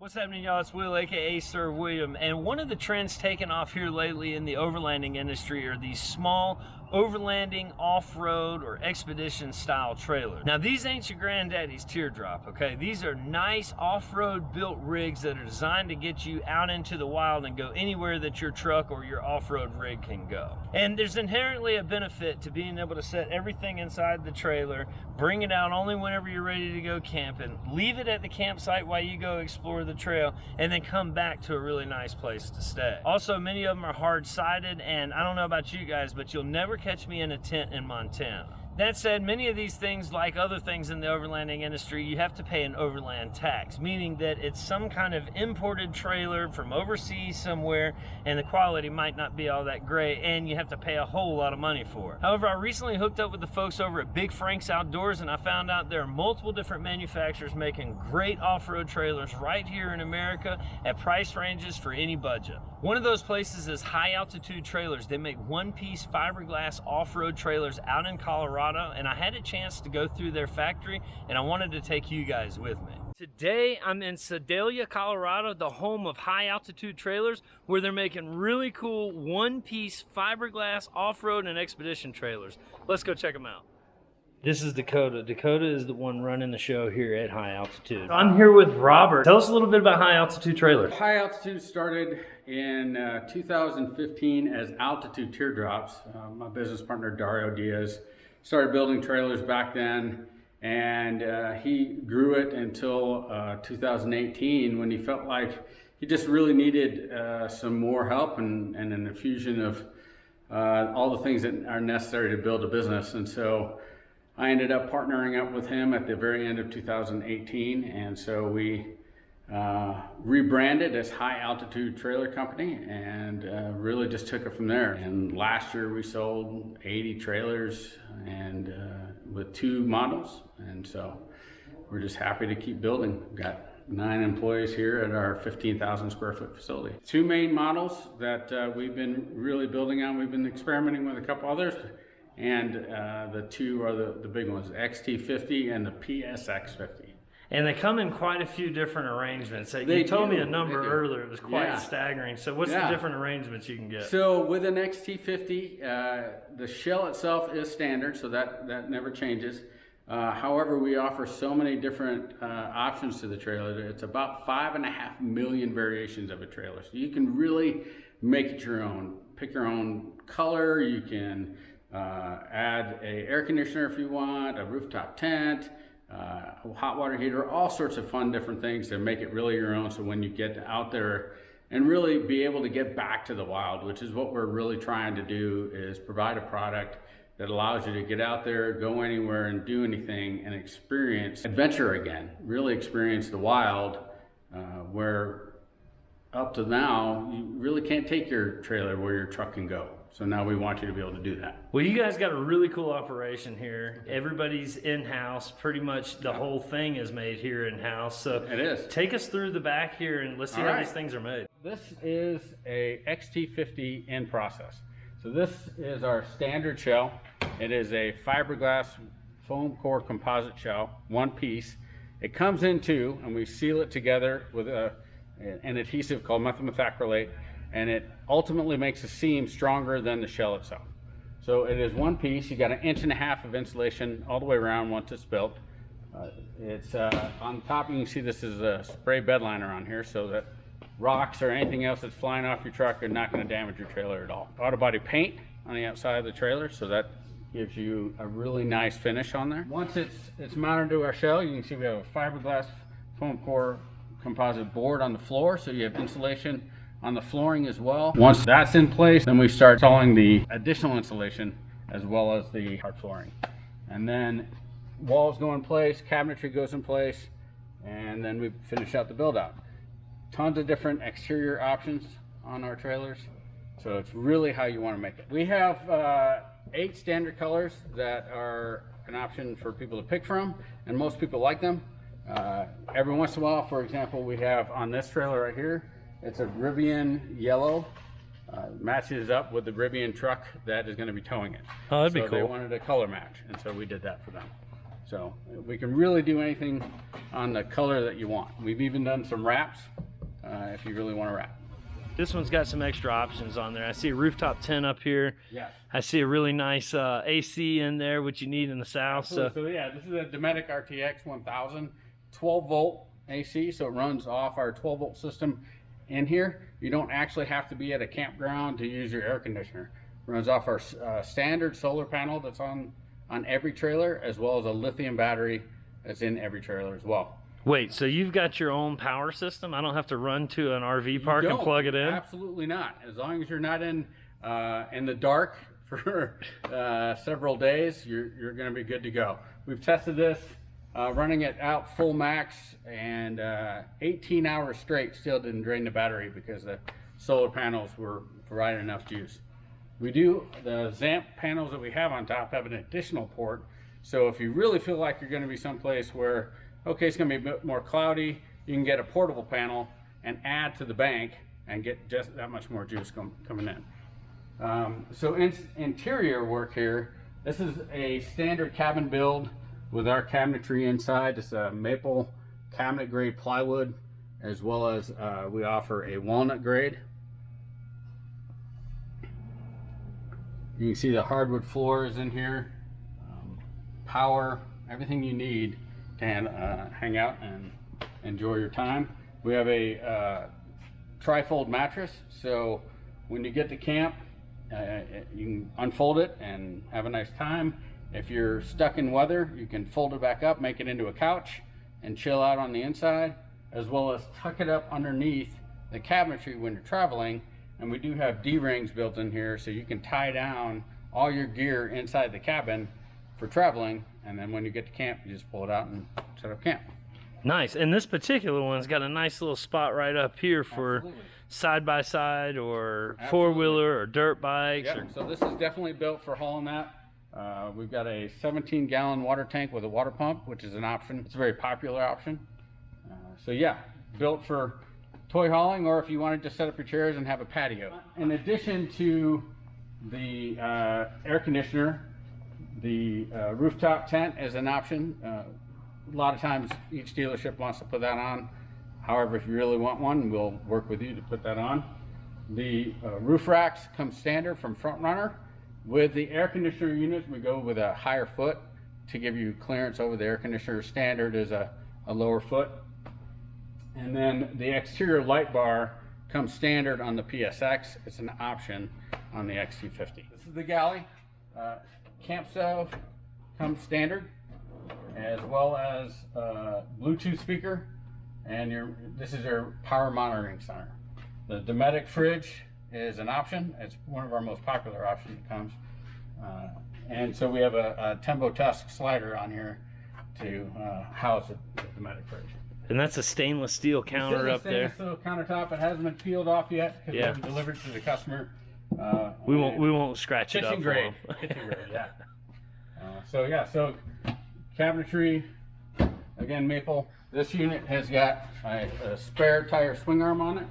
What's happening, y'all? It's Will, aka Sir William, and one of the trends taking off here lately in the overlanding industry are these small overlanding, off-road, or expedition style trailers. Now, these ain't your granddaddy's Teardrop, okay? These are nice off-road built rigs that are designed to get you out into the wild and go anywhere that your truck or your off-road rig can go. And there's inherently a benefit to being able to set everything inside the trailer, bring it out only whenever you're ready to go camping, leave it at the campsite while you go explore the trail, and then come back to a really nice place to stay. Also, many of them are hard-sided, and I don't know about you guys, but you'll never catch me in a tent in Montana. That said, many of these things, like other things in the overlanding industry, you have to pay an overland tax, meaning that it's some kind of imported trailer from overseas somewhere, and the quality might not be all that great, and you have to pay a whole lot of money for it. However, I recently hooked up with the folks over at Big Frank's Outdoors, and I found out there are multiple different manufacturers making great off-road trailers right here in America at price ranges for any budget. One of those places is High Altitude Trailers. They make one-piece fiberglass off-road trailers out in Colorado, and I had a chance to go through their factory, and I wanted to take you guys with me. Today I'm in Sedalia, Colorado, the home of High Altitude Trailers, where they're making really cool one-piece fiberglass off-road and expedition trailers. Let's go check them out. This is Dakota. Dakota is the one running the show here at High Altitude. I'm here with Robert. Tell us a little bit about High Altitude Trailers. High Altitude started in 2015 as Altitude Teardrops. My business partner Dario Diaz started building trailers back then, and he grew it until 2018 when he felt like he just really needed some more help and an infusion of all the things that are necessary to build a business. And so I ended up partnering up with him at the very end of 2018, and so we rebranded as High Altitude Trailer Company and really just took it from there. And last year we sold 80 trailers and with 2 models, and so we're just happy to keep building. We've got 9 employees here at our 15,000 square foot facility. 2 main models that we've been really building on. We've been experimenting with a couple others, and the 2 are the big ones, the XT50 and the PSX50. And they come in quite a few different arrangements. You told me a number earlier. It was quite staggering. So what's the different arrangements you can get? So with an XT50, the shell itself is standard, so that never changes. However, we offer so many different options to the trailer that it's about 5.5 million variations of a trailer. So you can really make it your own. Pick your own color. You can add an air conditioner if you want, a rooftop tent, a hot water heater, all sorts of fun different things to make it really your own, so when you get out there and really be able to get back to the wild, which is what we're really trying to do, is provide a product that allows you to get out there, go anywhere and do anything and experience adventure again, really experience the wild, where up to now you really can't take your trailer where your truck can go. So now we want you to be able to do that. Well, you guys got a really cool operation here. Everybody's in-house. Pretty much the whole thing is made here in-house. So it is. Take us through the back here and let's see how these things are made. This is a XT50 in process. So this is our standard shell. It is a fiberglass foam core composite shell, one piece. It comes in 2, and we seal it together with an adhesive called methacrylate, and it ultimately makes the seam stronger than the shell itself. So it is one piece. You got 1.5 inches of insulation all the way around once it's built. It's on top. You can see this is a spray bed liner on here, so that rocks or anything else that's flying off your truck are not going to damage your trailer at all. Auto body paint on the outside of the trailer, so that gives you a really nice finish on there. Once it's mounted to our shell, you can see we have a fiberglass foam core composite board on the floor, so you have insulation on the flooring as well. Once that's in place, then we start installing the additional insulation as well as the hard flooring. And then walls go in place, cabinetry goes in place, and then we finish out the build out. Tons of different exterior options on our trailers, so it's really how you want to make it. We have 8 standard colors that are an option for people to pick from, and most people like them. Every once in a while, for example, we have on this trailer right here, it's a Rivian yellow, matches up with the Rivian truck that is going to be towing it. Oh, that'd be cool. They wanted a color match, and so we did that for them. So we can really do anything on the color that you want. We've even done some wraps if you really want to wrap. This one's got some extra options on there. I see a rooftop tent up here. Yes. I see a really nice AC in there, which you need in the south. So yeah, this is a 𝐷𝐸tic RTX 1000, 12 volt AC, so it runs off our 12 volt system in here. You don't actually have to be at a campground to use your air conditioner. It runs off our standard solar panel that's on every trailer, as well as a lithium battery that's in every trailer as well. Wait, so you've got your own power system? I don't have to run to an RV park and plug it in? Absolutely not. As long as you're not in the dark for several days, you're going to be good to go. We've tested this running it out full max, and 18 hours straight still didn't drain the battery because the solar panels were providing enough juice. The ZAMP panels that we have on top have an additional port, so if you really feel like you're going to be someplace where okay, it's going to be a bit more cloudy, you can get a portable panel and add to the bank and get just that much more juice coming in. So interior work here, this is a standard cabin build with our cabinetry inside. It's a maple cabinet grade plywood, as well as we offer a walnut grade. You can see the hardwood floors in here, power, everything you need to hang out and enjoy your time. We have a tri-fold mattress, so when you get to camp, you can unfold it and have a nice time. If you're stuck in weather, you can fold it back up, make it into a couch, and chill out on the inside, as well as tuck it up underneath the cabinetry when you're traveling. And we do have D-rings built in here, so you can tie down all your gear inside the cabin for traveling, and then when you get to camp, you just pull it out and set up camp. Nice. And this particular one's got a nice little spot right up here for side-by-side or four-wheeler or dirt bikes. Yep. So this is definitely built for hauling that. We've got a 17-gallon water tank with a water pump, which is an option. It's a very popular option. So yeah, built for toy hauling, or if you wanted to set up your chairs and have a patio. In addition to the air conditioner, the rooftop tent is an option. A lot of times each dealership wants to put that on. However, if you really want one, we'll work with you to put that on. The roof racks come standard from Front Runner. With the air conditioner units, we go with a higher foot to give you clearance over the air conditioner. Standard is a lower foot. And then the exterior light bar comes standard on the PSX. It's an option on the XT50. This is the galley. Camp stove comes standard, as well as Bluetooth speaker, and this is your power monitoring center. The 𝐷𝐸tic fridge is an option. It's one of our most popular options that comes. And so we have a Tembo Tusk slider on here to house the 𝐷𝐸tic fridge. And that's a stainless steel counter up there. Stainless steel countertop. It hasn't been peeled off yet because we haven't delivered to the customer. We won't scratch it up. Kitchen grade, yeah. So cabinetry, again maple. This unit has got a spare tire swing arm on it.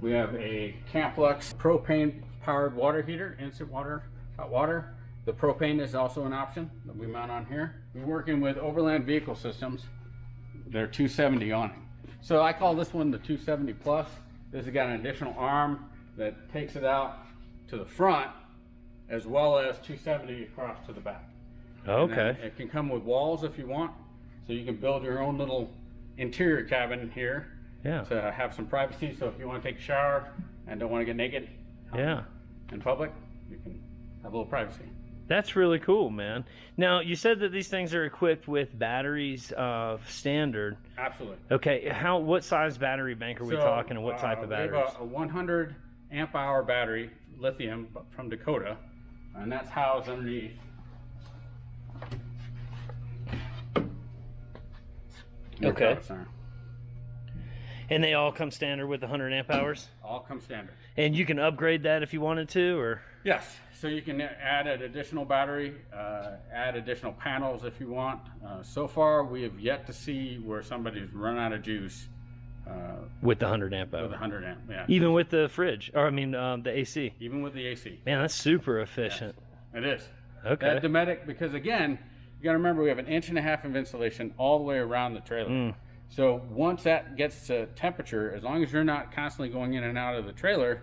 We have a Camplux propane powered water heater, instant water, hot water. The propane is also an option that we mount on here. We're working with Overland vehicle systems. They're 270 awning. So I call this one the 270 plus. This has got an additional arm that takes it out to the front, as well as 270 across to the back. Okay. It can come with walls if you want, so you can build your own little interior cabin here to have some privacy. So if you want to take a shower and don't want to get naked in public, you can have a little privacy. That's really cool, man. Now, you said that these things are equipped with batteries standard. Absolutely. Okay, what size battery bank are we talking, and what type of batteries? We have a 100 amp hour battery, lithium from Dakota, and that's housed underneath. Okay. And they all come standard with 100 amp hours? All come standard. And you can upgrade that if you wanted to, or? Yes. So you can add an additional battery, add additional panels if you want. So far, we have yet to see where somebody's run out of juice. With the 100 amp hour? With the 100 amp, yeah. Even with the fridge, or I mean the AC? Even with the AC. Man, that's super efficient. Yes, it is. Okay. That 𝐷𝐸tic, because again, You got to remember, we have 1.5 inches of insulation all the way around the trailer. So once that gets to temperature, as long as you're not constantly going in and out of the trailer,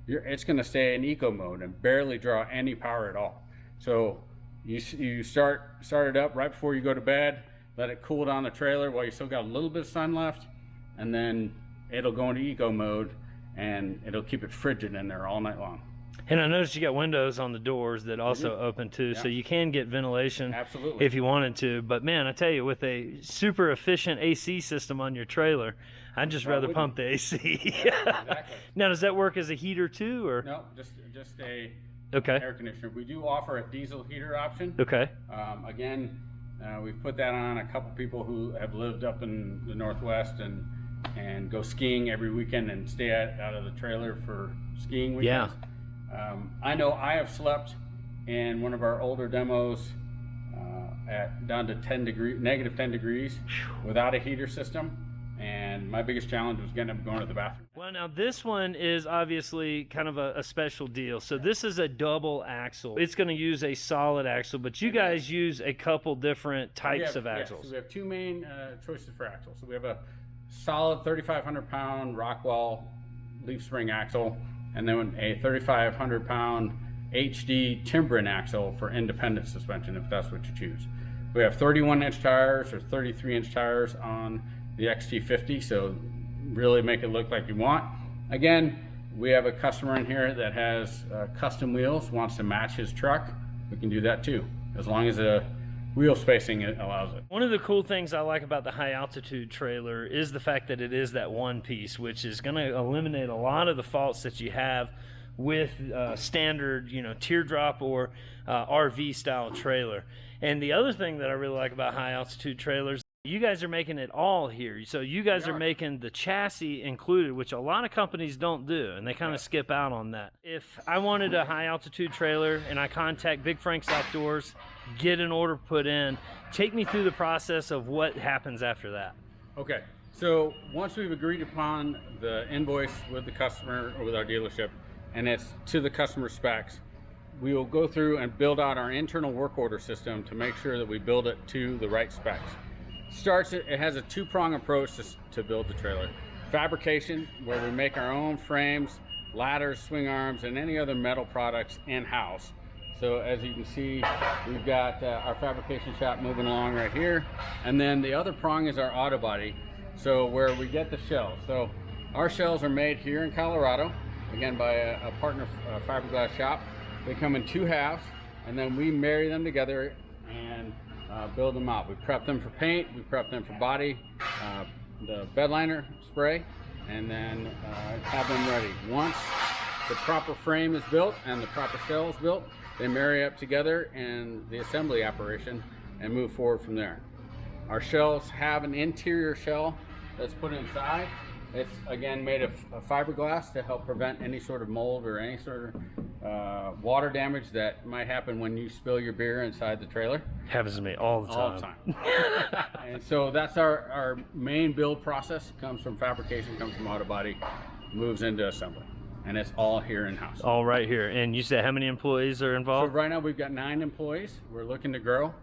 it's going to stay in eco mode and barely draw any power at all. So you start it up right before you go to bed, let it cool down the trailer while you still got a little bit of sun left, and then it'll go into eco mode and it'll keep it frigid in there all night long. And I noticed you got windows on the doors that also open too, so you can get ventilation if you wanted to. But man, I tell you, with a super efficient AC system on your trailer, I'd just rather pump the AC. Exactly. Now, does that work as a heater too, or? No, just a Okay. air conditioner. We do offer a diesel heater option. Okay. Again, we've put that on a couple people who have lived up in the Northwest and go skiing every weekend and stay out of the trailer for skiing weekends. Yeah. I know I have slept in one of our older demos down to negative 10 degrees without a heater system. And my biggest challenge was getting up going to the bathroom. Well, now this one is obviously kind of a special deal. So this is a double axle. It's going to use a solid axle, but you guys use a couple different types of axles. Yes, so we have two main choices for axles. So we have a solid 3,500 pound Rockwell leaf spring axle, and then a 3,500 pound HD Timbren axle for independent suspension, if that's what you choose. We have 31-inch tires or 33-inch tires on the XT50, so really make it look like you want. Again, we have a customer in here that has custom wheels, wants to match his truck. We can do that too, as long as the wheel spacing allows it. One of the cool things I like about the high altitude trailer is the fact that it is that one piece, which is going to eliminate a lot of the faults that you have with standard, teardrop or RV style trailer. And the other thing that I really like about high altitude trailers, you guys are making it all here. So you guys are making the chassis included, which a lot of companies don't do, and they kind of skip out on that. If I wanted a high altitude trailer and I contact Big Frank's Outdoors, get an order put in, take me through the process of what happens after that. Okay, so once we've agreed upon the invoice with the customer or with our dealership, and it's to the customer specs, we will go through and build out our internal work order system to make sure that we build it to the right specs. It has a two-prong approach to build the trailer. Fabrication, where we make our own frames, ladders, swing arms, and any other metal products in-house. So as you can see, we've got our fabrication shop moving along right here. And then the other prong is our auto body, so where we get the shells. So our shells are made here in Colorado, again by a partner fiberglass shop. They come in 2 halves, and then we marry them together and build them out. We prep them for paint, we prep them for body, the bed liner spray, and then have them ready. Once the proper frame is built and the proper shell is built, they marry up together in the assembly operation and move forward from there. Our shells have an interior shell that's put inside. It's again made of fiberglass to help prevent any sort of mold or any sort of water damage that might happen when you spill your beer inside the trailer. Happens to me all the time. All the time. And so that's our main build process. It comes from fabrication, comes from auto body, moves into assembly. And it's all here in-house. All right here. And you said how many employees are involved? So right now we've got 9 employees. We're looking to grow.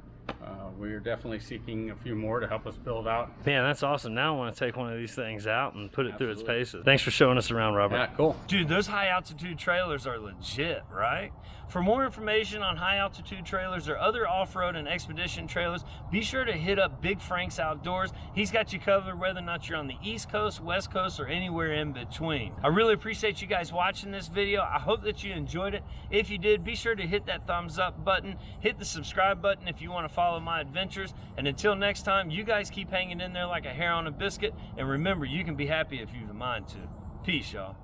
We're definitely seeking a few more to help us build out. Man, that's awesome. Now I want to take one of these things out and put it through its paces. Thanks for showing us around, Robert. Yeah, cool. Dude, those high altitude trailers are legit, right? For more information on high altitude trailers or other off-road and expedition trailers, be sure to hit up Big Frank's Outdoors. He's got you covered whether or not you're on the East Coast, West Coast, or anywhere in between. I really appreciate you guys watching this video. I hope that you enjoyed it. If you did, be sure to hit that thumbs up button, hit the subscribe button if you want to follow my adventures. And until next time, you guys keep hanging in there like a hair on a biscuit. And remember, you can be happy if you've the mind to. Peace, y'all.